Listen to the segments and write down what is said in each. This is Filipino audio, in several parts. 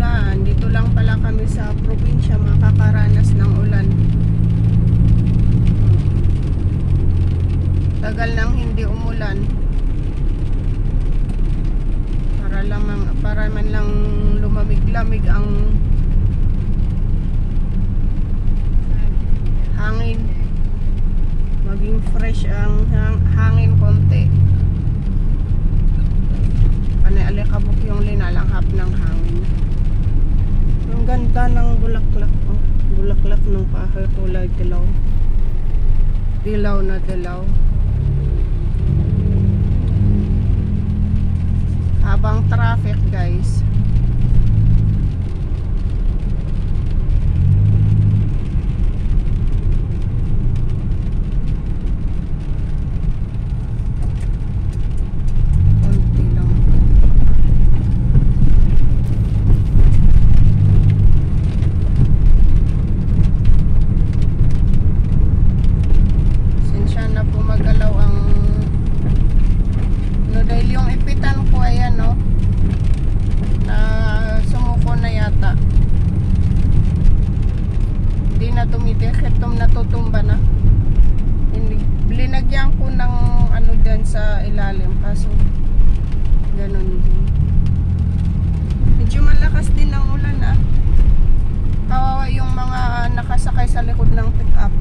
ulan. Dito lang pala kami sa probinsya makakaranas ng ulan. Tagal nang hindi umulan. Para man lang lumamig-lamig ang hangin. Maging fresh ang hangin konti. Panay alikabok yung linalanghap ng hangin. Ang ganda ng bulaklak. Oh, bulaklak ng kahoy kulay dilaw. Dilaw na dilaw. Habang traffic guys. Natutumba na. Hindi, linagyan ko ng ano dyan sa ilalim kaso ganun din. Medyo malakas din ang ulan ah. Kawawa yung mga nakasakay sa likod ng pick-up.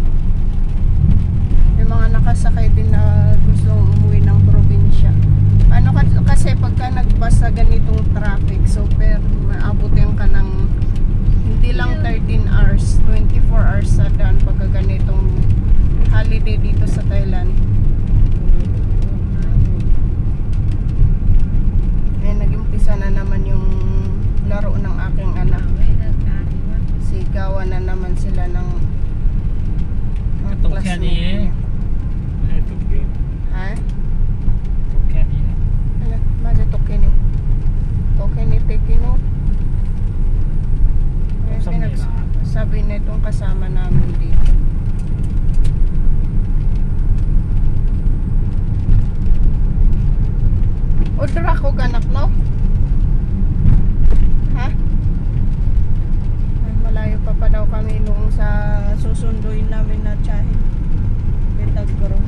Yung mga nakasakay din na gustong umuwi ng probinsya. Ano kasi pagka nagbas sa ganitong traffic, super maabutin ka ng hindi lang 13 hours, 24 hours sa daan pagka ganitong holiday dito sa Thailand. Ayan, nag-umpisa na naman yung laro ng aking anak. Sigawan na naman sila ng classmate niya. Ha? Masa Tokeni? Tokeni Tekino? Sabi na itong kasama namin dito. Odra ko ganak no? Ha? Ay, malayo pa daw kami noong sa susunduin namin na tiyahin. Bitagro.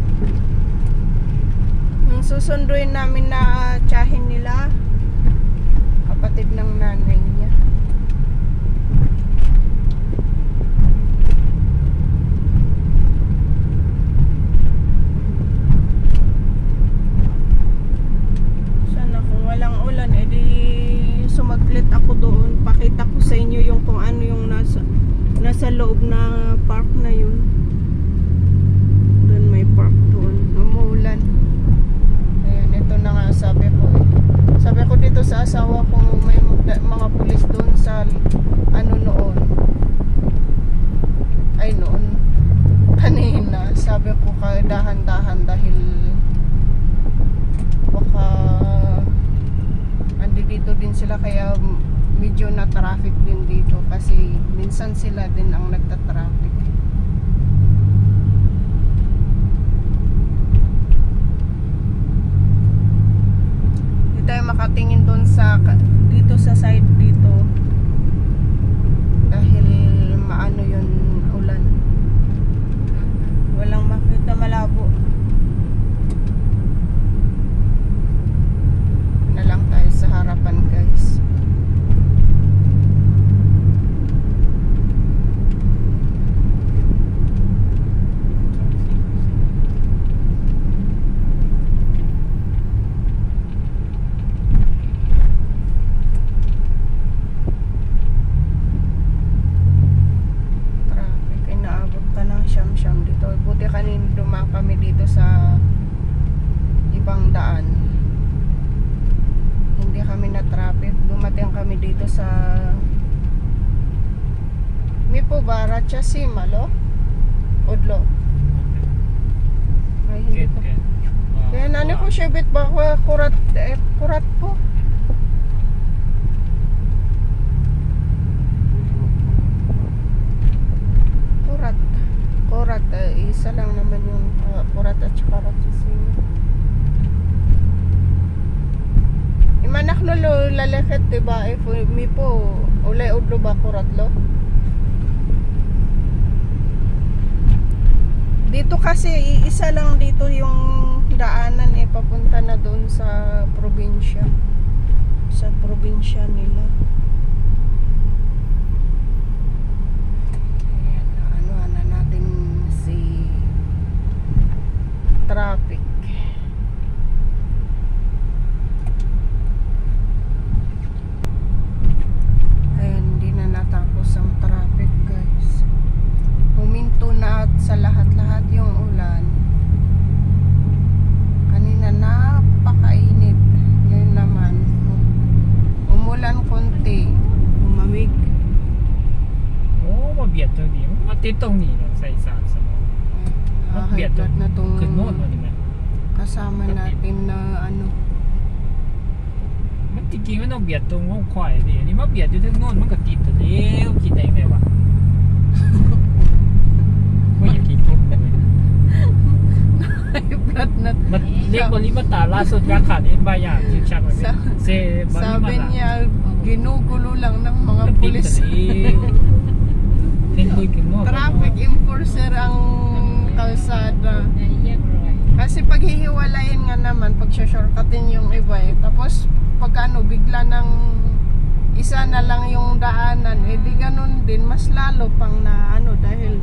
Yung susunduin namin na tiyahin nila, kapatid ng nanay niya. Sumaglit ako doon, pakita ko sa inyo yung kung ano yung nasa loob na park na yun. Doon may park doon, umuulan. Ayan, ito na nga sabi ko dito sa asawa ko, may mga pulis doon sa ano noon kanina, sabi ko dahan-dahan dahil baka dito din sila kaya medyo na traffic din dito kasi minsan sila din ang nagta-traffic. Hindi tayo makatingin doon sa dito sa side dito dahil maano yun ulan. Walang makita, malabo. Na lang tayo sa harapan guys. Traffic ay naabot pa ng siyam-siyam dito. Buti kanina dumaan kami dito sa ibang daan. Hindi kami na traffic. Dumating kami dito sa Mipo Baracha Simalo Udlo. Ay, hindi ko. Kaya nani ko siyabit ba kurat po. Kurat isa lang naman yung kurat at saka Simalo. Imanak no lalakat diba mi po ulay udlo ba kuratlo. Dito kasi isa lang dito yung daanan papunta na doon sa probinsya. Sa probinsya nila. Ayan, ano na natin si traffic. Ayan, hindi na natapos ang traffic guys. Huminto na at sa lahat-lahat yung ulan. Kanina napakainit. Ngayon naman umulan konti. Umamig. Oh, mabigat to di. Matitong ni sa isa sa mo. Mabigat na tong kuno no di ba? kasama natin na ano. Matiking ano bigat to ngong kwai di. Ni mabigat to ngon man ka tito leo kita ingai ba. May kito. Blood na. Lego lima tala so ga ka din ba yan? Check mo. Sabi niya ginugulo lang ng mga pulis. Traffic enforcer ang kalsada. Kasi paghihiwalayin nga naman, pag-shortcutin yung iba tapos pag ano, bigla ng isa na lang yung daanan, di ganun din, mas lalo pang na ano, dahil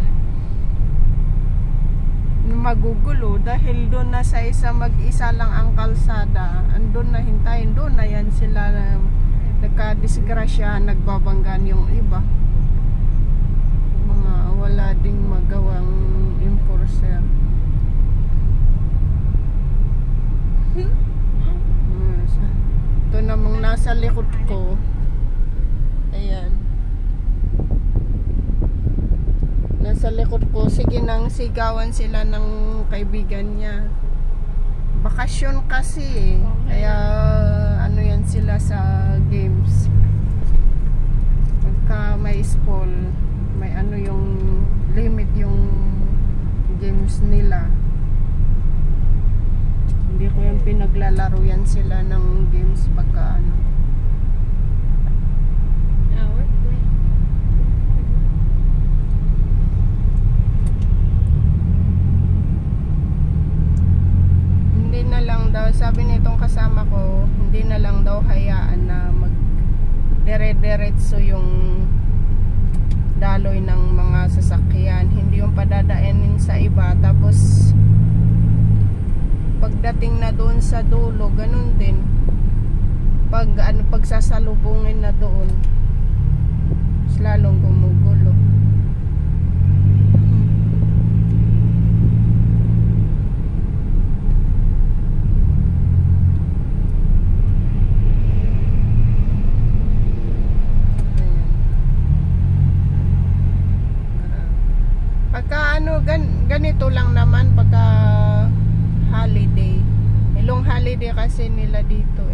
magugulo, dahil doon na sa isa mag-isa lang ang kalsada, andun na hintayin, doon na yan sila na nagka-disgrasya, nagbabanggan yung iba. Mga wala ding magawang enforcer. Ito namang nasa likod ko. Ayan. Nasa likod ko. Sige nang sigawan sila ng kaibigan niya. Bakasyon kasi kaya ano yan sila sa games. Pagka may school, may ano yung limit yung games nila. Hindi ko yung pinaglalaro yan sila ng games pagka ano. Hindi na lang daw, sabi nitong kasama ko, hindi na lang daw hayaan na mag dire-diretso yung daloy ng mga sasakyan. Hindi yung padadaanin sa iba tapos pagdating na doon sa dulo, ganun din. Pag sasalubungin na doon, lalong gumugulo. Pagka ano, ganito lang naman pagka holiday. Long holiday kasi nila dito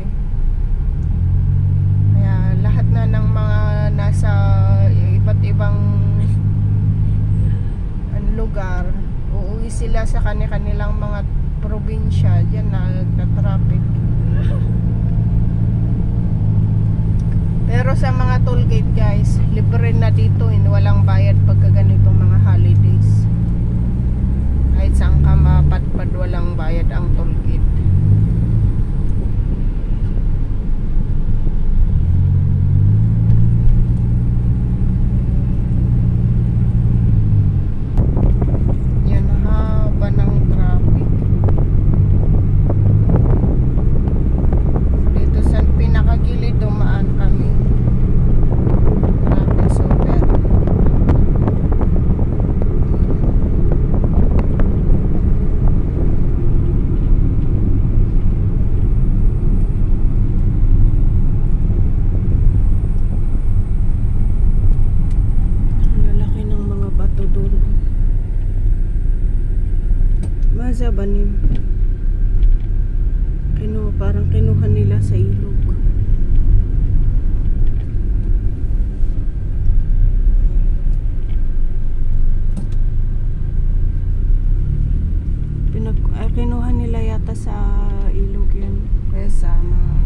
Kaya lahat na ng mga nasa iba't ibang lugar, uuwi sila sa kanilang mga probinsya. Diyan na traffic. Pero sa mga toll gate guys, libre na dito, walang bayad pagka ganitong mga holidays. Kahit saan ka mapadpad, walang bayad ang toll gate. Yan, haba ng traffic. Dito sa pinakagilid dumaan kami. Grabe, super. Lalaki ng mga bato doon. Mazabanim. Parang kinuha nila sa ilog. Kinuha nila yata sa ilog yan. Kaya sana ano.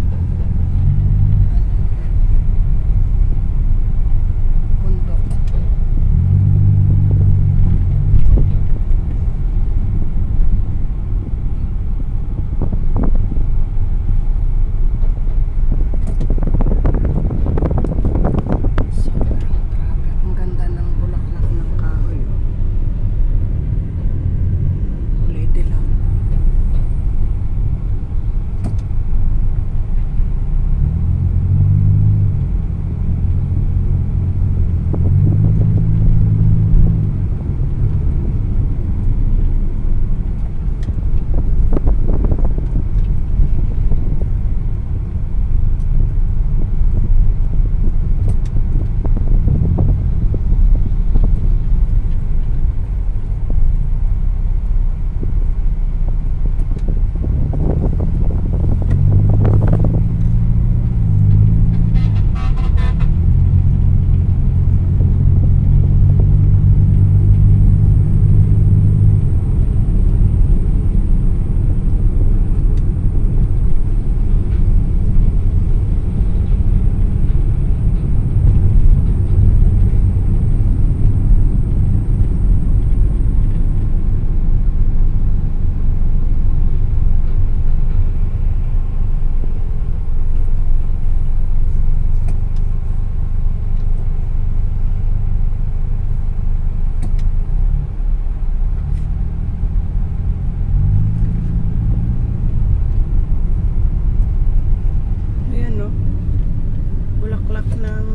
bulaklak ng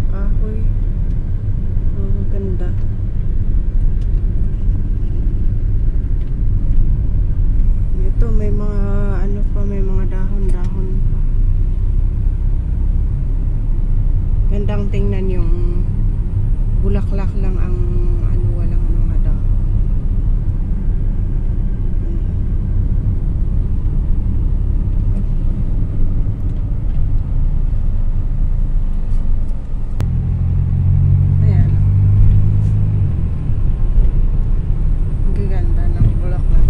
kahoy. Ang ganda. Ito may mga ano pa, may mga dahon-dahon pa. Gandang tingnan yung bulaklak lang ang ano, walang mga dahon. Ayan. Ang gaganda ng bulaklak.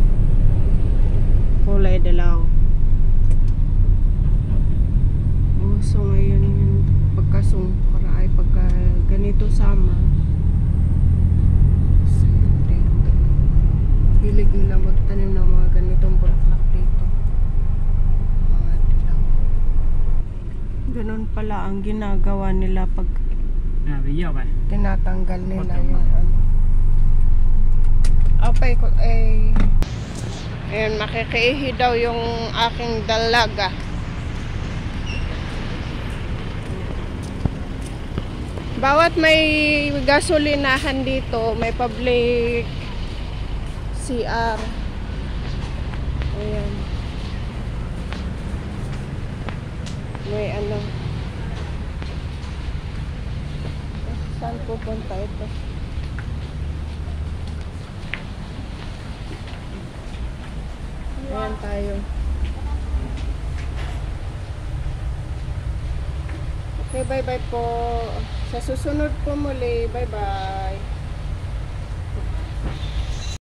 Kulay dilaw. So ngayon yung pagkasungkara ay pagka ganito summer. Hilig nila magtanim ng mga ganitong bulaklak dito. Mga dilaw. Ganun pala ang ginagawa nila pag tinatanggal nila yung ano. Apay ko ay ayun, makikiihi daw yung aking dalaga. Bawat may gasolinahan dito, may public CR. Ayan. May ano. Saan pupunta ito? Ayan tayo. Okay, bye-bye po. Sa susunod po muli. Bye-bye.